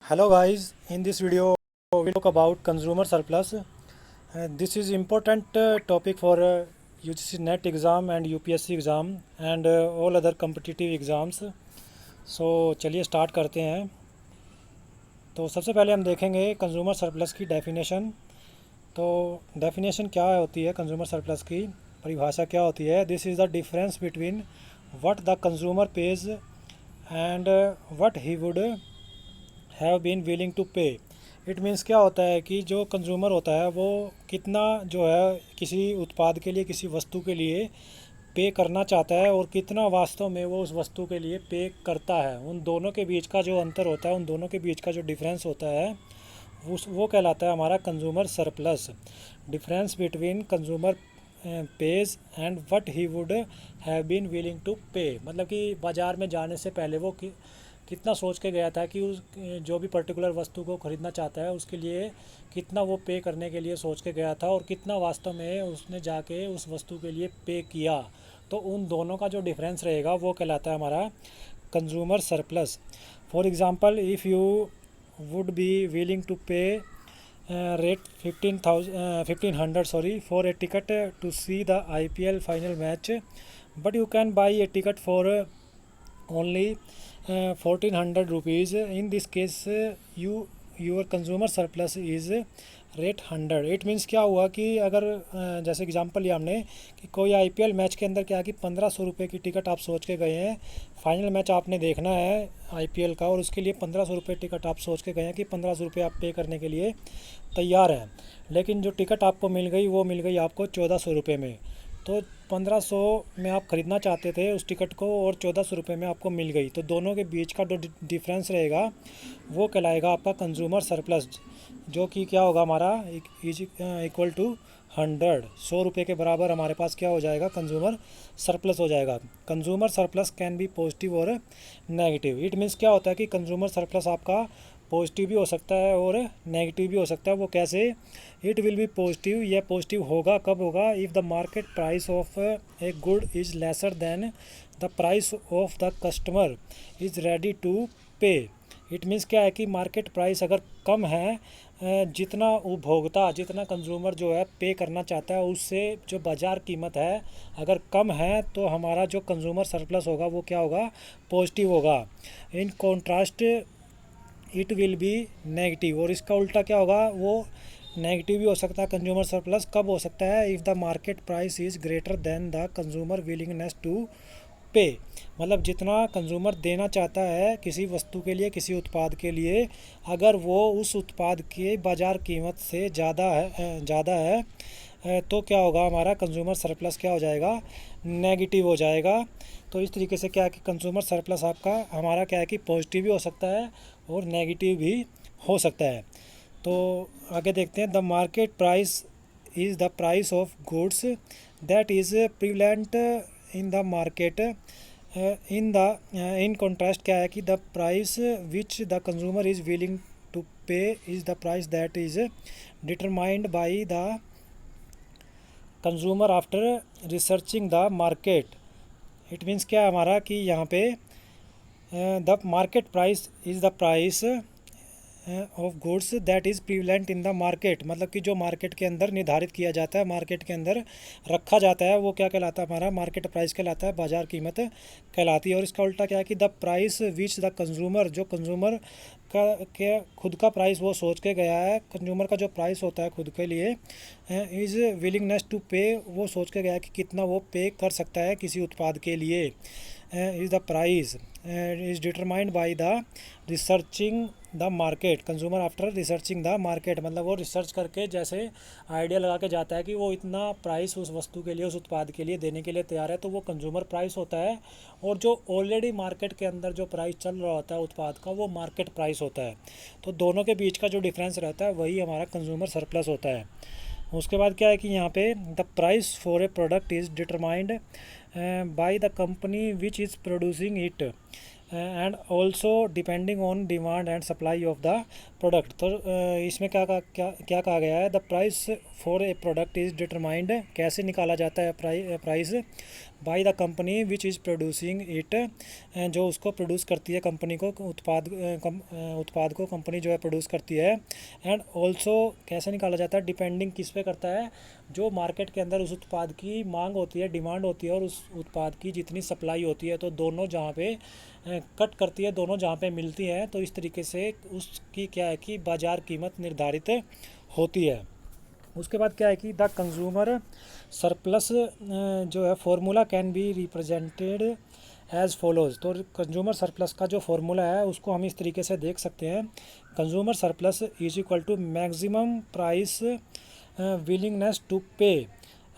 Hello guys, in this video we talk about consumer surplus. This is important topic for UGC NET exam and UPSC exam and all other competitive exams. So चलिए start करते हैं। तो सबसे पहले हम देखेंगे consumer surplus की definition. तो डेफिनेशन क्या होती है कंज्यूमर सरप्लस की, परिभाषा क्या होती है? This is the difference between what the consumer pays and what he would have been willing to pay. It means क्या होता है कि जो कंज्यूमर होता है वो कितना जो है किसी उत्पाद के लिए, किसी वस्तु के लिए पे करना चाहता है और कितना वास्तव में वो उस वस्तु के लिए पे करता है। उन दोनों के बीच का जो अंतर होता है, उन दोनों के बीच का जो डिफरेंस होता है वो कहलाता है हमारा consumer surplus. Difference between consumer pays and what he would have been willing to pay, मतलब कि बाज़ार में जाने से पहले वो कितना सोच के गया था कि उस जो भी पर्टिकुलर वस्तु को ख़रीदना चाहता है उसके लिए कितना वो पे करने के लिए सोच के गया था और कितना वास्तव में उसने जाके उस वस्तु के लिए पे किया। तो उन दोनों का जो डिफरेंस रहेगा वो कहलाता है हमारा consumer surplus. For example, if you would be willing to pay rate 1500 for a ticket to see the IPL final match, but you can buy a ticket for only 1400 rupees. In this case your consumer surplus is rate 100। It means क्या हुआ कि अगर जैसे example लिया हमने कि कोई IPL match के अंदर क्या कि 1500 रुपये की टिकट आप सोच के गए हैं, फाइनल मैच आपने देखना है आईपीएल का और उसके लिए 1500 रुपये टिकट आप सोच के गए हैं कि 1500 रुपये आप पे करने के लिए तैयार हैं, लेकिन जो टिकट आपको मिल गई वो मिल गई आपको 1400 रुपये में। तो 1500 में आप ख़रीदना चाहते थे उस टिकट को और 1400 रुपये में आपको मिल गई, तो दोनों के बीच का जो डिफरेंस रहेगा वो कहलाएगा आपका कंज्यूमर सरप्लस, जो कि क्या होगा हमारा इक्वल टू 100 के बराबर हमारे पास क्या हो जाएगा, कंज्यूमर सरप्लस हो जाएगा। Consumer surplus can be positive और नेगेटिव। इट मीन्स क्या होता है कि कंज्यूमर सरप्लस आपका पॉजिटिव भी हो सकता है और नेगेटिव भी हो सकता है। वो कैसे? इट विल बी पॉजिटिव, यह पॉजिटिव होगा कब होगा? If the market price of a good is lesser than the price of the customer is ready to pay. It means क्या है कि मार्केट प्राइस अगर कम है, जितना उपभोक्ता, जितना कंज्यूमर जो है पे करना चाहता है उससे जो बाज़ार कीमत है अगर कम है, तो हमारा जो कंज्यूमर सरप्लस होगा वो क्या होगा, पॉजिटिव होगा। In contrast it will B negative, और इसका उल्टा क्या होगा, वो नेगेटिव भी हो सकता है। कंज्यूमर सरप्लस कब हो सकता है? If the market price is greater than the consumer willingness to pay, मतलब जितना कंज्यूमर देना चाहता है किसी वस्तु के लिए, किसी उत्पाद के लिए, अगर वो उस उत्पाद की बाज़ार कीमत से ज़्यादा है तो क्या होगा, हमारा कंज्यूमर सरप्लस क्या हो जाएगा, नेगेटिव हो जाएगा। तो इस तरीके से क्या है कि कंज्यूमर सरप्लस आपका हमारा क्या है कि पॉजिटिव भी हो सकता है और नेगेटिव भी हो सकता है। तो आगे देखते हैं। The market price is the price of goods that is prevalent in the market. In contrast क्या है कि the price which the consumer is willing to pay is the price that is determined by the consumer after researching the market. It means क्या है हमारा कि यहाँ पे the market price is the price of goods that is prevalent in the market, मतलब कि जो market के अंदर निर्धारित किया जाता है, मार्केट के अंदर रखा जाता है, वो क्या कहलाता है, हमारा मार्केट प्राइस कहलाता है, बाज़ार कीमत कहलाती है। और इसका उल्टा क्या है कि the price which the consumer, जो कंज्यूमर का खुद का प्राइस वो सोच के गया है, कंज्यूमर का जो प्राइस होता है खुद के लिए, इज़ विलिंगनेस टू पे, वो सोच के गया है कि कितना वो पे कर सकता है किसी उत्पाद के लिए। Is the price is determined by the researching the market, consumer after researching the market, मतलब वो रिसर्च करके जैसे आइडिया लगा के जाता है कि वो इतना प्राइस उस वस्तु के लिए, उस उत्पाद के लिए देने के लिए तैयार है, तो वो कंज्यूमर प्राइस होता है। और जो ऑलरेडी मार्केट के अंदर जो प्राइस चल रहा होता है उत्पाद का, वो मार्केट प्राइस होता है। तो दोनों के बीच का जो डिफरेंस रहता है वही हमारा कंज्यूमर सरप्लस होता है। उसके बाद क्या है कि यहाँ पे the price for a product is determined by the company which is producing it and also depending on demand and supply of the product. तो इसमें क्या कहा गया है, the price for a product is determined, कैसे निकाला जाता है price? By the company which is producing it, जो उसको प्रोड्यूस करती है कंपनी को, उत्पाद को कंपनी जो है प्रोड्यूस करती है। एंड ऑल्सो कैसे निकाला जाता है, डिपेंडिंग किस पे करता है, जो मार्केट के अंदर उस उत्पाद की मांग होती है, डिमांड होती है, और उस उत्पाद की जितनी सप्लाई होती है, तो दोनों जहाँ पे कट करती है, दोनों जहाँ पे मिलती हैं, तो इस तरीके से उसकी क्या है कि बाज़ार कीमत निर्धारित होती है। उसके बाद क्या है कि द कंज्यूमर सरप्लस जो है formula can be represented as follows. तो कंज्यूमर सरप्लस का जो फॉर्मूला है उसको हम इस तरीके से देख सकते हैं, consumer surplus is equal to maximum price willingness to pay,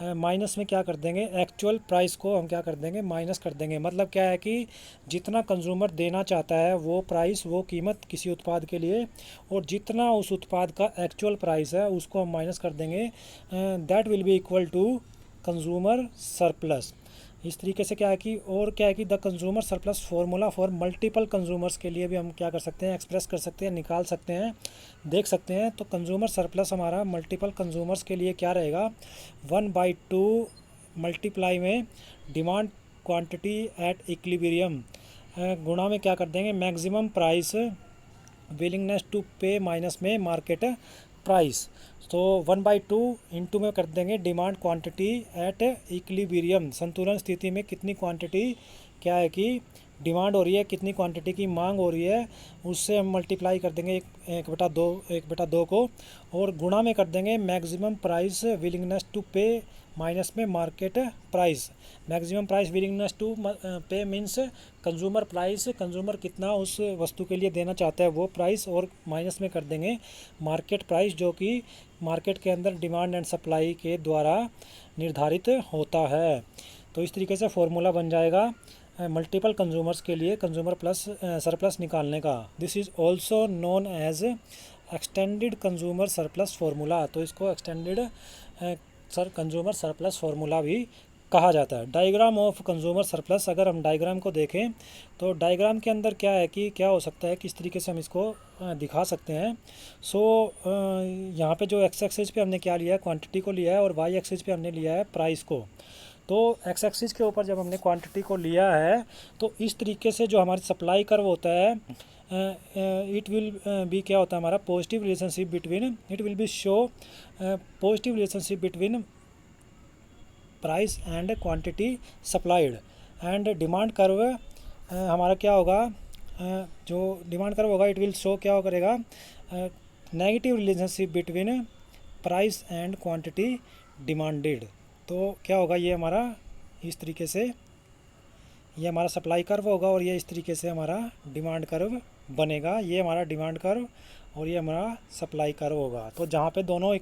minus में क्या कर देंगे, एक्चुअल प्राइस को हम क्या कर देंगे, माइनस कर देंगे। मतलब क्या है कि जितना कंज्यूमर देना चाहता है वो प्राइस, वो कीमत किसी उत्पाद के लिए, और जितना उस उत्पाद का एक्चुअल प्राइस है उसको हम माइनस कर देंगे, that will be equal to consumer surplus. इस तरीके से क्या है कि, और क्या है कि the consumer surplus formula for multiple consumers के लिए भी हम क्या कर सकते हैं, एक्सप्रेस कर सकते हैं, निकाल सकते हैं, देख सकते हैं। तो कंज्यूमर सरप्लस हमारा मल्टीपल कंज्यूमर्स के लिए क्या रहेगा, 1/2 मल्टीप्लाई में डिमांड क्वांटिटी एट इक्विलिब्रियम, गुणा में क्या कर देंगे, maximum price willingness to pay minus में मार्केट प्राइस। तो 1/2 इंटू में कर देंगे डिमांड क्वांटिटी एट इक्विलिब्रियम, संतुलन स्थिति में कितनी क्वांटिटी क्या है कि डिमांड हो रही है, कितनी क्वांटिटी की मांग हो रही है, उससे हम मल्टीप्लाई कर देंगे 1/2 को, और गुणा में कर देंगे maximum price willingness to pay minus में market price. Maximum price willingness to pay means consumer price, consumer कितना उस वस्तु के लिए देना चाहता है वो प्राइस, और माइनस में कर देंगे मार्केट प्राइस, जो कि मार्केट के अंदर डिमांड एंड सप्लाई के द्वारा निर्धारित होता है। तो इस तरीके से फॉर्मूला बन जाएगा मल्टीपल कंज्यूमर्स के लिए कंज्यूमर प्लस सरप्लस निकालने का। This is also known as extended consumer surplus formula. तो इसको एक्सटेंडेड कंज्यूमर सरप्लस फार्मूला भी कहा जाता है। डायग्राम ऑफ कंज्यूमर सरप्लस, अगर हम डायग्राम को देखें तो डायग्राम के अंदर क्या है कि क्या हो सकता है, किस तरीके से हम इसको दिखा सकते हैं। सो यहाँ पे जो एक्स एक्सिस पे हमने क्या लिया है, क्वांटिटी को लिया है, और वाई एक्सिस पे हमने लिया है प्राइस को। तो एक्स एक्सिस के ऊपर जब हमने क्वांटिटी को लिया है तो इस तरीके से जो हमारी सप्लाई कर्व होता है, इट विल बी क्या होता है हमारा, positive relationship between, it will B show positive relationship between price and quantity supplied. And demand curve हमारा क्या होगा, जो डिमांड कर्व होगा इट विल शो क्या करेगा, negative relationship between price and quantity demanded. तो क्या होगा, ये हमारा इस तरीके से ये हमारा सप्लाई कर्व होगा, और ये इस तरीके से हमारा डिमांड कर्व बनेगा। ये हमारा डिमांड कर्व और ये हमारा सप्लाई कर्व होगा। तो जहाँ पे दोनों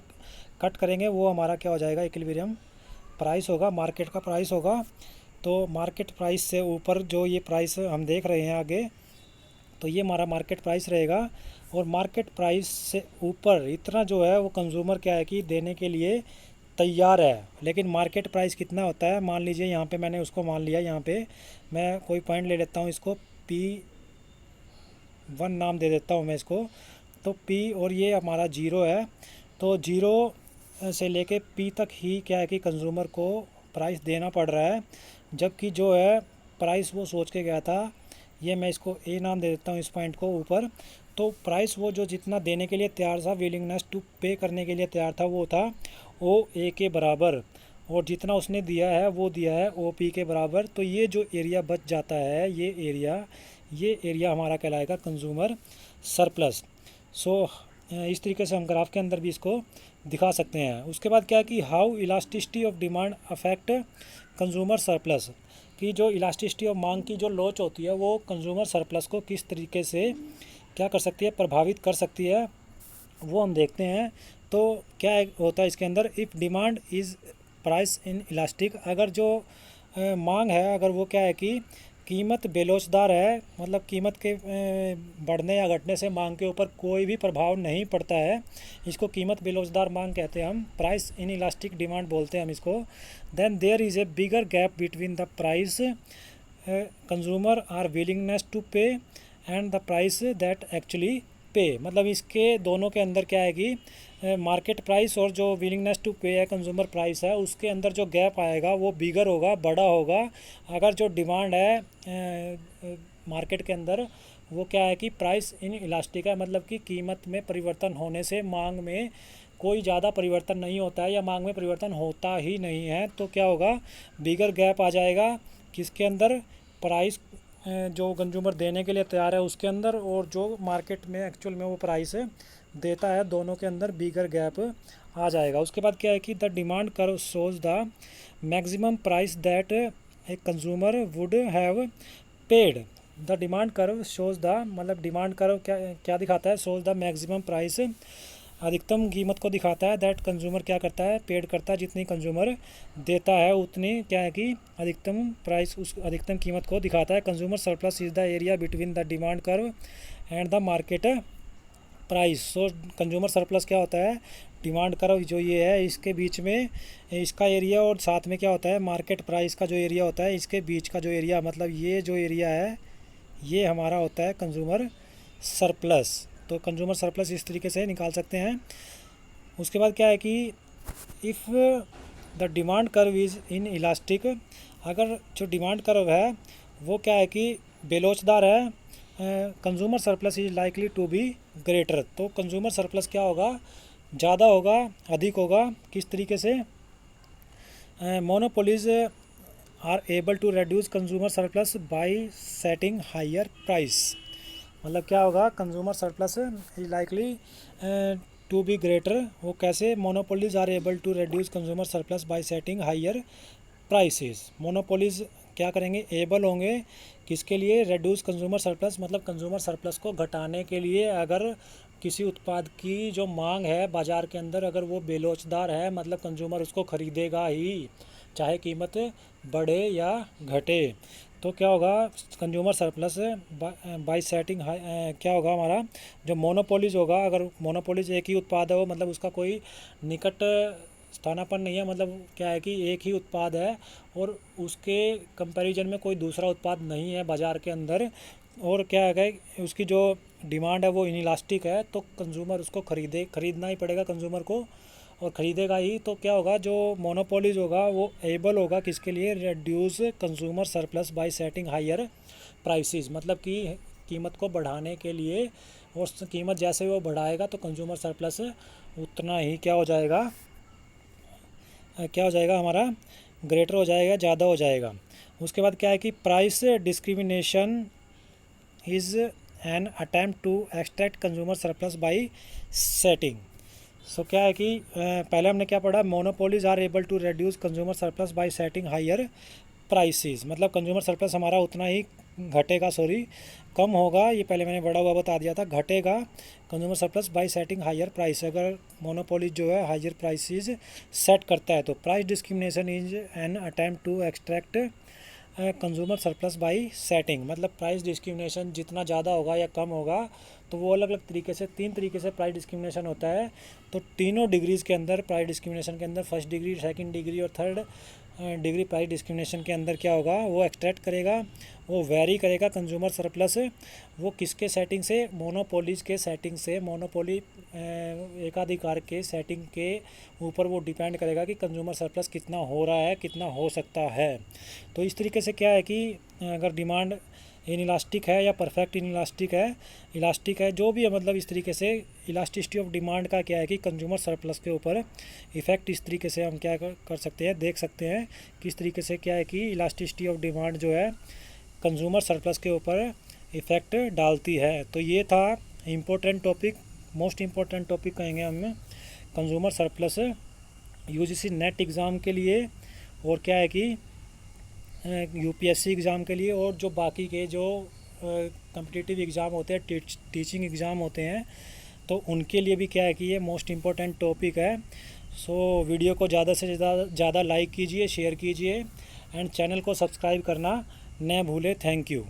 कट करेंगे वो हमारा क्या हो जाएगा, इक्विलिब्रियम प्राइस होगा, मार्केट का प्राइस होगा। तो मार्केट प्राइस से ऊपर जो ये प्राइस हम देख रहे हैं आगे, तो ये हमारा मार्केट प्राइस रहेगा, और मार्केट प्राइस से ऊपर इतना जो है वो कंज्यूमर क्या है कि देने के लिए तैयार है। लेकिन मार्केट प्राइस कितना होता है, मान लीजिए यहाँ पे मैंने उसको मान लिया, यहाँ पे मैं कोई पॉइंट ले लेता हूँ, इसको P1 नाम दे देता हूँ मैं इसको। तो P और ये हमारा 0 है, तो 0 से लेके P तक ही क्या है कि कंज्यूमर को प्राइस देना पड़ रहा है, जबकि जो है प्राइस वो सोच के गया था, ये मैं इसको A नाम दे देता हूँ इस पॉइंट को ऊपर। तो प्राइस वो जो जितना देने के लिए तैयार था, विलिंगनेस टू पे करने के लिए तैयार था, वो था OA के बराबर, और जितना उसने दिया है वो दिया है OP के बराबर। तो ये जो एरिया बच जाता है, ये एरिया हमारा कहलाएगा कंज्यूमर सरप्लस। सो इस तरीके से हम ग्राफ के अंदर भी इसको दिखा सकते हैं। उसके बाद क्या है कि how elasticity of demand affect consumer surplus, कि जो इलास्टिसिटी ऑफ मांग की जो लोच होती है वो कंज्यूमर सरप्लस को किस तरीके से क्या कर सकती है, प्रभावित कर सकती है, वो हम देखते हैं। तो क्या होता है इसके अंदर, if demand is price in elastic, अगर जो मांग है, अगर वो क्या है कि कीमत बेलोचदार है, मतलब कीमत के बढ़ने या घटने से मांग के ऊपर कोई भी प्रभाव नहीं पड़ता है, इसको कीमत बेलोचदार मांग कहते हैं हम, प्राइस इन इलास्टिक डिमांड बोलते हैं हम इसको। Then there is a bigger gap between the price consumer are willingness to pay and the price that actually pay, मतलब इसके दोनों के अंदर क्या है कि मार्केट प्राइस और जो विलिंगनेस टू पे है, कंज्यूमर प्राइस है, उसके अंदर जो गैप आएगा वो बिगर होगा, बड़ा होगा। अगर जो डिमांड है मार्केट के अंदर वो क्या है कि प्राइस इन इलास्टिक है, मतलब कि कीमत में परिवर्तन होने से मांग में कोई ज़्यादा परिवर्तन नहीं होता है या मांग में परिवर्तन होता ही नहीं है, तो क्या होगा, बिगर गैप आ जाएगा किसके अंदर, प्राइस जो कंज्यूमर देने के लिए तैयार है उसके अंदर, और जो मार्केट में एक्चुअल में वो प्राइस देता है, दोनों के अंदर बिगर गैप आ जाएगा। उसके बाद क्या है कि the demand curve shows the maximum price that a consumer would have paid. The demand curve shows the, मतलब डिमांड कर्व क्या क्या दिखाता है, शोज द मैक्सिमम प्राइस, अधिकतम कीमत को दिखाता है, दैट कंज्यूमर क्या करता है, पेड करता है, जितनी कंज्यूमर देता है उतनी क्या है कि अधिकतम प्राइस, उस अधिकतम कीमत को दिखाता है। Consumer surplus is the area between the demand curve and the market price. So consumer surplus क्या होता है, डिमांड कर्व जो ये है इसके बीच में इसका एरिया, और साथ में क्या होता है, मार्केट प्राइस का जो एरिया होता है इसके बीच का जो एरिया, मतलब ये जो एरिया है ये हमारा होता है कंज्यूमर सरप्लस। तो कंज्यूमर सरप्लस इस तरीके से निकाल सकते हैं। उसके बाद क्या है कि if the demand curve is in elastic, अगर जो डिमांड कर्व है वो क्या है कि बेलोचदार है, consumer surplus is likely to be greater. तो कंज्यूमर सरप्लस क्या होगा, ज़्यादा होगा, अधिक होगा। किस तरीके से, monopolies are able to reduce consumer surplus by setting higher price. मतलब क्या होगा, consumer surplus is likely to be greater. वो कैसे, monopolies are able to reduce consumer surplus by setting higher prices. Monopolies क्या करेंगे, एबल होंगे किसके लिए, रेड्यूस कंज्यूमर सरप्लस, मतलब कंज्यूमर सरप्लस को घटाने के लिए। अगर किसी उत्पाद की जो मांग है बाज़ार के अंदर, अगर वो बेलोचदार है, मतलब कंज्यूमर उसको ख़रीदेगा ही चाहे कीमत बढ़े या घटे, तो क्या होगा, कंज्यूमर सरप्लस बाय सेटिंग क्या होगा हमारा, जो मोनोपोलीज होगा, अगर मोनोपोलीज एक ही उत्पाद है वो, मतलब उसका कोई निकट स्थानापन्न नहीं है, मतलब क्या है कि एक ही उत्पाद है और उसके कंपैरिजन में कोई दूसरा उत्पाद नहीं है बाज़ार के अंदर, और क्या है उसकी जो डिमांड है वो इनइलास्टिक है, तो कंज्यूमर उसको खरीदना ही पड़ेगा कंज्यूमर को, और ख़रीदेगा ही। तो क्या होगा, जो मोनोपोलीज होगा वो एबल होगा किसके लिए, reduce consumer surplus by setting higher prices, मतलब कि कीमत को बढ़ाने के लिए, और कीमत जैसे वो बढ़ाएगा तो कंज्यूमर सरप्लस उतना ही क्या हो जाएगा, हमारा ग्रेटर हो जाएगा, ज़्यादा हो जाएगा। उसके बाद क्या है कि price discrimination is an attempt to extract consumer surplus by setting. So क्या है कि पहले हमने क्या पढ़ा, monopolies are able to reduce consumer surplus by setting higher prices, मतलब कंज्यूमर सरप्लस हमारा उतना ही घटेगा, कम होगा, ये पहले मैंने बड़ा हुआ बता दिया था, घटेगा consumer surplus by setting higher price. अगर मोनोपोली जो है हायर प्राइसेस सेट करता है, तो price discrimination is an attempt to extract consumer surplus by setting, मतलब प्राइस डिस्क्रिमिनेशन जितना ज़्यादा होगा या कम होगा, तो वो अलग अलग तरीके से, 3 तरीके से प्राइस डिस्क्रिमिनेशन होता है। तो तीनों डिग्रीज़ के अंदर प्राइस डिस्क्रिमिनेशन के अंदर, फर्स्ट डिग्री, सेकंड डिग्री और थर्ड डिग्री प्राइस डिस्क्रिमिनेशन के अंदर क्या होगा, वो एक्सट्रैक्ट करेगा, वो वेरी करेगा कंज्यूमर सरप्लस, वो किसके सेटिंग से, मोनोपोलीज के सेटिंग से, मोनोपोली एकाधिकार के सेटिंग के ऊपर वो डिपेंड करेगा कि कंज्यूमर सरप्लस कितना हो रहा है, कितना हो सकता है। तो इस तरीके से क्या है कि अगर डिमांड इनइलास्टिक है या परफेक्ट इलास्टिक है, जो भी है, मतलब इस तरीके से इलास्टिसिटी ऑफ डिमांड का क्या है कि कंज्यूमर सरप्लस के ऊपर इफ़ेक्ट, इस तरीके से हम क्या कर सकते हैं, देख सकते हैं किस तरीके से क्या है कि इलास्टिसिटी ऑफ डिमांड जो है कंज्यूमर सरप्लस के ऊपर इफ़ेक्ट डालती है। तो ये था important topic, most important topic कहेंगे हम consumer surplus UGC net exam के लिए, और क्या है कि यूपीएससी एग्ज़ाम के लिए, और जो बाकी के जो कम्पिटिटिव एग्ज़ाम होते हैं, टीचिंग एग्ज़ाम होते हैं, तो उनके लिए भी क्या है कि ये मोस्ट इम्पोर्टेंट टॉपिक है। सो वीडियो को ज़्यादा से ज़्यादा लाइक कीजिए, शेयर कीजिए, एंड चैनल को सब्सक्राइब करना न भूलें। Thank you.